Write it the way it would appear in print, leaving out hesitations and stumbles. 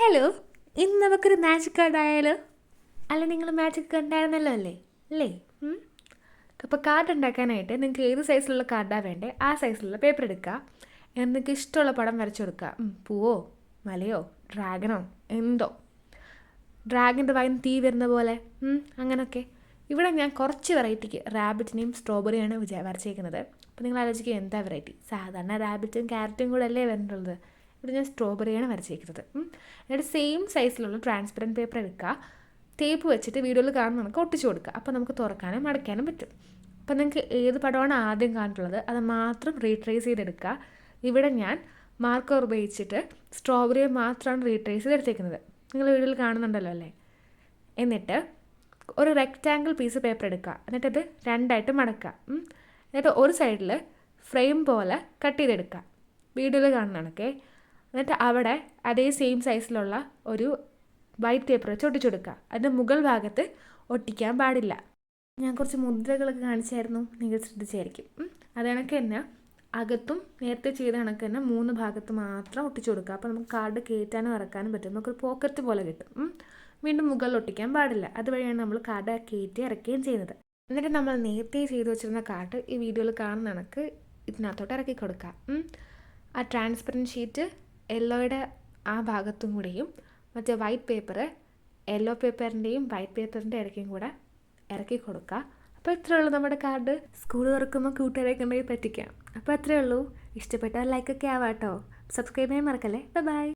Hello, ഇന്ന് നമുക്കൊരു magic card ആയാലോ? അല്ല, നിങ്ങൾ മാജിക് കണ്ടായിരുന്നല്ലോ അല്ലേ? ഉം. അപ്പോൾ കാർഡ് ഉണ്ടാക്കാനായിട്ട് നിങ്ങൾക്ക് ഏത് സൈസിലുള്ള കാർഡാണ് വേണ്ടേ ആ സൈസിലുള്ള പേപ്പർ എടുക്കുക. നിങ്ങൾക്ക് ഇഷ്ടമുള്ള പടം വരച്ചു കൊടുക്കുക. പൂവോ മലയോ ഡ്രാഗണോ എന്തോ, ഡ്രാഗൻ്റെ വായിന്ന് തീ വരുന്ന പോലെ അങ്ങനെയൊക്കെ. ഇവിടെ ഞാൻ കുറച്ച് വെറൈറ്റിക്ക് റാബിറ്റിനെയും സ്ട്രോബെറിയാണ് വരച്ചേക്കുന്നത്. അപ്പോൾ നിങ്ങൾ ആലോചിക്കുക എന്താ വെറൈറ്റി? സാധാരണ റാബിറ്റും ക്യാരറ്റും കൂടെ അല്ലേ വരേണ്ടത്. ഇവിടെ ഞാൻ സ്ട്രോബെറിയാണ് വരച്ചേക്കുന്നത്. എന്നിട്ട് സെയിം സൈസിലുള്ള ട്രാൻസ്പെറൻറ്റ് പേപ്പർ എടുക്കുക. ടേപ്പ് വെച്ചിട്ട് വീഡിയോയിൽ കാണുന്ന നമുക്ക് ഒട്ടിച്ചു കൊടുക്കുക. അപ്പോൾ നമുക്ക് തുറക്കാനും മടക്കാനും പറ്റും. അപ്പോൾ നിങ്ങൾക്ക് ഏത് പടമാണ് ആദ്യം കണ്ടിട്ടുള്ളത് അത് മാത്രം റീട്രേസ് ചെയ്തെടുക്കുക. ഇവിടെ ഞാൻ മാർക്കർ ഉപയോഗിച്ചിട്ട് സ്ട്രോബെറിയെ മാത്രമാണ് റീട്രേസ് ചെയ്തെടുത്തേക്കുന്നത്. നിങ്ങൾ വീഡിയോയിൽ കാണുന്നുണ്ടല്ലോ അല്ലേ? എന്നിട്ട് ഒരു റെക്റ്റാങ്കിൾ പീസ് പേപ്പർ എടുക്കുക. എന്നിട്ടത് രണ്ടായിട്ട് മടക്കുക. എന്നിട്ട് ഒരു സൈഡിൽ ഫ്രെയിം പോലെ കട്ട് ചെയ്തെടുക്കുക. വീഡിയോയിൽ കാണുന്നതാണൊക്കെ. എന്നിട്ട് അവിടെ അതേ സെയിം സൈസിലുള്ള ഒരു വൈറ്റ് പേപ്പർ വെച്ച് ഒട്ടിച്ചു കൊടുക്കുക. അതിൻ്റെ മുകൾ ഭാഗത്ത് ഒട്ടിക്കാൻ പാടില്ല. ഞാൻ കുറച്ച് മുദ്രകളൊക്കെ കാണിച്ചായിരുന്നു, നിങ്ങൾ ശ്രദ്ധിച്ചായിരിക്കും. അത് കണക്ക് തന്നെ അകത്തും നേരത്തെ ചെയ്ത കണക്ക് തന്നെ 3 ഭാഗത്ത് മാത്രം ഒട്ടിച്ചു കൊടുക്കുക. അപ്പോൾ നമുക്ക് കാർഡ് കയറ്റാനും ഇറക്കാനും പറ്റും. നമുക്കൊരു പോക്കറ്റ് പോലെ കിട്ടും. വീണ്ടും മുകളിൽ ഒട്ടിക്കാൻ പാടില്ല. അതുവഴിയാണ് നമ്മൾ കാർഡ് കയറ്റി ഇറക്കുകയും ചെയ്യുന്നത്. എന്നിട്ട് നമ്മൾ നേരത്തെ ചെയ്ത് വെച്ചിരുന്ന കാർഡ് ഈ വീഡിയോയിൽ കാണുന്ന കണക്ക് ഇതിനകത്തോട്ട് ഇറക്കി കൊടുക്കുക. ആ ട്രാൻസ്പെറൻറ്റ് ഷീറ്റ് യെല്ലോയുടെ ആ ഭാഗത്തും കൂടെയും മറ്റേ വൈറ്റ് പേപ്പർ യെല്ലോ പേപ്പറിൻ്റെയും വൈറ്റ് പേപ്പറിൻ്റെ ഇടയ്ക്കും കൂടെ ഇറക്കി കൊടുക്കുക. അപ്പോൾ ഇത്രയേ ഉള്ളൂ നമ്മുടെ കാർഡ്. സ്കൂൾ തുറക്കുമ്പോൾ കൂട്ടുകാരെ കൊണ്ടുപോയി പറ്റിക്കാം. അപ്പോൾ അത്രയേ ഉള്ളൂ. ഇഷ്ടപ്പെട്ടാൽ ലൈക്കൊക്കെ ആവാം കേട്ടോ. സബ്സ്ക്രൈബ് ചെയ്യാൻ മറക്കല്ലേ. ബൈ.